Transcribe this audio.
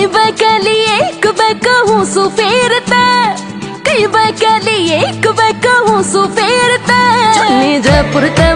कई बार कह लिए एक बार कहूँ सो फेरता, कई बार कह लिए एक बार कहूँ सो फेरता। जयपुर ते